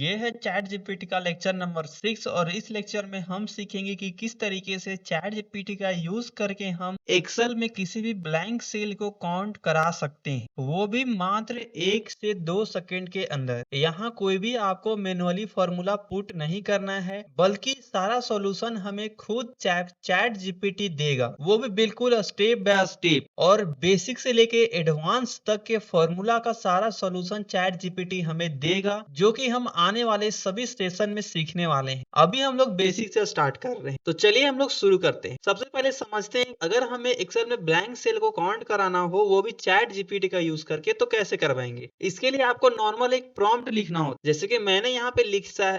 ये है chat GPT का लेक्चर नंबर 6 और इस लेक्चर में हम सीखेंगे कि किस तरीके से चैट जीपीटी का यूज करके हम एक्सेल में किसी भी ब्लैंक सेल को काउंट करा सकते हैं, वो भी मात्र 1 से 2 सेकंड के अंदर। यहाँ कोई भी आपको मैनुअली फॉर्मूला पुट नहीं करना है, बल्कि सारा सॉल्यूशन हमें खुद चैट जीपीटी देगा, वो भी बिल्कुल स्टेप बाय स्टेप। और बेसिक से लेके एडवांस तक के फॉर्मूला का सारा सॉल्यूशन चैट जीपीटी हमें देगा, जो कि हम आने वाले सभी सेशन में सीखने वाले हैं। अभी हम लोग बेसिक से स्टार्ट कर रहे हैं, तो चलिए हम लोग शुरू करते हैं। सबसे पहले समझते हैं, अगर हमें एक्सेल में ब्लैंक सेल को काउंट कराना हो, वो भी चैट जीपीटी का यूज करके, तो कैसे करवाएंगे। इसके लिए आपको नॉर्मल एक प्रॉम्प्ट लिखना होता है, जैसे कि मैंने यहाँ पे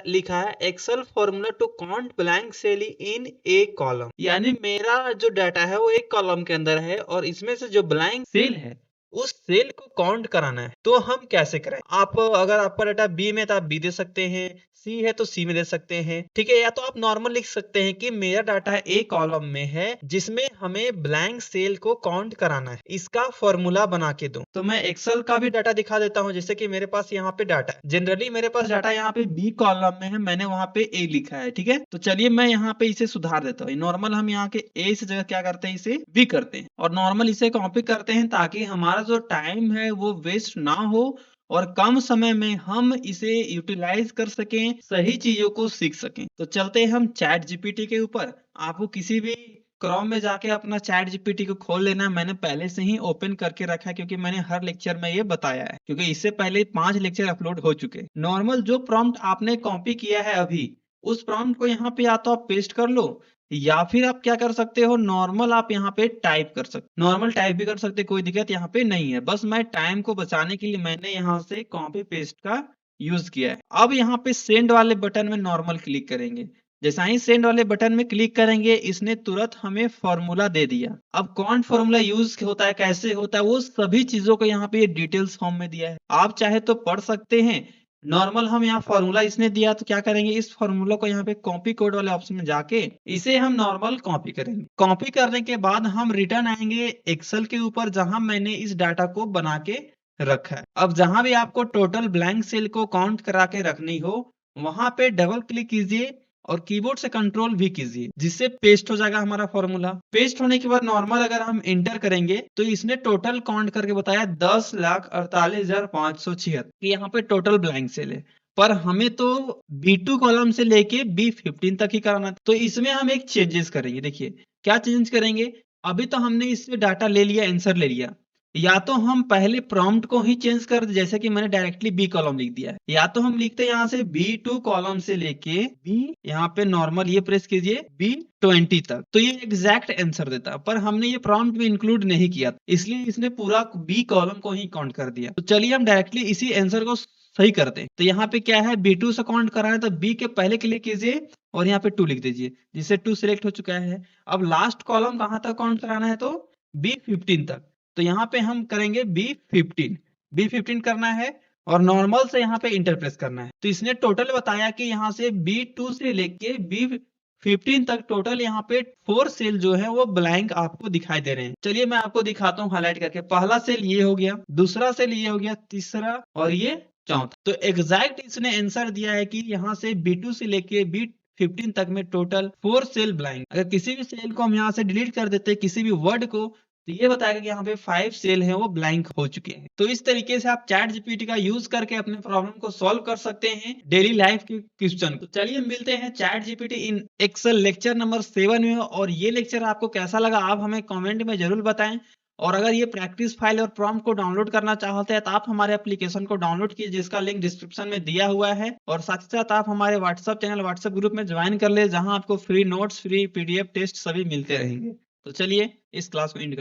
लिखा है Excel formula to count blank cell in a column. यानी मेरा जो डाटा है वो एक कॉलम के अंदर है और इसमें से जो ब्लैंक सेल है उस सेल को काउंट कराना है। तो हम कैसे करें, आप अगर आपका डाटा बी में तो आप बी दे सकते हैं, सी है तो सी में दे सकते हैं, ठीक है। या तो आप नॉर्मल लिख सकते हैं कि मेरा डाटा ए कॉलम में है जिसमें हमें ब्लैंक सेल को काउंट कराना है, इसका फॉर्मूला बना के दो। तो मैं एक्सेल का भी डाटा दिखा देता हूं, जैसे कि मेरे पास यहाँ पे डाटा है। जनरली मेरे पास डाटा यहाँ पे बी कॉलम में है, मैंने वहां पे ए लिखा है, ठीक है। तो चलिए मैं यहाँ पे इसे सुधार देता हूँ। नॉर्मल हम यहाँ के ए से जगह क्या करते हैं, इसे बी करते हैं और नॉर्मल इसे कॉपी करते हैं, ताकि हमारा जो टाइम है वो वेस्ट ना हो और कम समय में हम इसे यूटिलाइज कर सकें, सही चीजों को सीख सकें। तो चलते हैं हम चैट जीपीटी के ऊपर। आपको किसी भी क्रोम में जाके अपना चैट जीपीटी को खोल लेना है। मैंने पहले से ही ओपन करके रखा है, क्योंकि मैंने हर लेक्चर में ये बताया है, क्योंकि इससे पहले 5 लेक्चर अपलोड हो चुके। नॉर्मल जो प्रॉम्प्ट आपने कॉपी किया है अभी, उस प्रॉम्प्ट को यहाँ पे या तो आप पेस्ट कर लो, या फिर आप क्या कर सकते हो, नॉर्मल आप यहाँ पे टाइप कर सकते। नॉर्मल टाइप भी कर सकते, कोई दिक्कत यहाँ पे नहीं है। बस मैं टाइम को बचाने के लिए मैंने यहाँ से कॉपी पेस्ट का यूज किया है। अब यहाँ पे सेंड वाले बटन में नॉर्मल क्लिक करेंगे। जैसा ही सेंड वाले बटन में क्लिक करेंगे, इसने तुरंत हमें फॉर्मूला दे दिया। अब कौन फॉर्मूला यूज होता है, कैसे होता है, वो सभी चीजों को यहाँ पे डिटेल्स फॉर्म में दिया है। आप चाहे तो पढ़ सकते हैं। नॉर्मल हम यहाँ फॉर्मूला इसने दिया, तो क्या करेंगे, इस फॉर्मूला को यहाँ पे कॉपी कोड वाले ऑप्शन में जाके इसे हम नॉर्मल कॉपी करेंगे। कॉपी करने के बाद हम रिटर्न आएंगे एक्सेल के ऊपर, जहां मैंने इस डाटा को बना के रखा है। अब जहां भी आपको टोटल ब्लैंक सेल को काउंट करा के रखनी हो, वहां पे डबल क्लिक कीजिए और कीबोर्ड से कंट्रोल भी कीजिए, जिससे पेस्ट हो जाएगा हमारा फॉर्मूला। पेस्ट होने के बाद नॉर्मल अगर हम इंटर करेंगे, तो इसने टोटल काउंट करके बताया 10,48,576। यहाँ पे टोटल ब्लैंक सेल है, पर हमें तो B2 कॉलम से लेके B15 तक ही कराना है। तो इसमें हम एक चेंजेस करेंगे। देखिए क्या चेंज करेंगे। अभी तो हमने इससे डाटा ले लिया, आंसर ले लिया, या तो हम पहले प्रॉम्प्ट को ही चेंज कर दे, जैसे कि मैंने डायरेक्टली बी कॉलम लिख दिया है, या तो हम लिखते हैं यहाँ से B2 कॉलम से लेके बी, यहाँ पे नॉर्मल ये प्रेस कीजिए B20 तक, तो ये एग्जैक्ट आंसर देता। पर हमने ये प्रॉम्प्ट में इंक्लूड नहीं किया, इसलिए इसने पूरा बी कॉलम को ही काउंट कर दिया। तो चलिए हम डायरेक्टली इसी आंसर को सही करते हैं। तो यहाँ पे क्या है, B2 से काउंट कराना है, तो बी के पहले क्लिक कीजिए और यहाँ पे 2 लिख दीजिए, जिससे 2 सिलेक्ट हो चुका है। अब लास्ट कॉलम कहाँ तक काउंट कराना है, तो B15 तक। तो यहाँ पे हम करेंगे B15 करना है और नॉर्मल से यहाँ पे इंटर प्रेस करना है। तो इसने टोटल बताया कि यहाँ से B2 से लेके B15 तक टोटल यहाँ पे 4 सेल जो है वो ब्लैंक आपको दिखाई दे रहे हैं। चलिए मैं आपको दिखाता हूँ हाईलाइट करके। पहला सेल ये हो गया, दूसरा सेल ये हो गया, तीसरा और ये चौथा। तो एग्जैक्ट इसने आंसर दिया है कि यहाँ से B2 से लेके B15 तक में टोटल 4 सेल ब्लैंक। अगर किसी भी सेल को हम यहाँ से डिलीट कर देते, किसी भी वर्ड को, तो ये बताएगा कि यहाँ पे 5 सेल हैं वो ब्लैंक हो चुके हैं। तो इस तरीके से आप चैट जीपीटी का यूज करके अपने प्रॉब्लम को सॉल्व कर सकते हैं, डेली लाइफ के क्वेश्चन को। चलिए मिलते हैं ChatGPT in Excel lecture number 7 में। और ये लेक्चर आपको कैसा लगा आप हमें कमेंट में जरूर बताएं। और अगर ये प्रैक्टिस फाइल और प्रॉम्प्ट को डाउनलोड करना चाहते हैं, तो आप हमारे एप्लीकेशन को डाउनलोड कीजिए, जिसका लिंक डिस्क्रिप्शन में दिया हुआ है। और साथ ही साथ आप हमारे व्हाट्सएप चैनल, व्हाट्सएप ग्रुप में ज्वाइन कर ले, जहां आपको free notes, free PDF test सभी मिलते रहेंगे। तो चलिए इस क्लास को एंड करते हैं।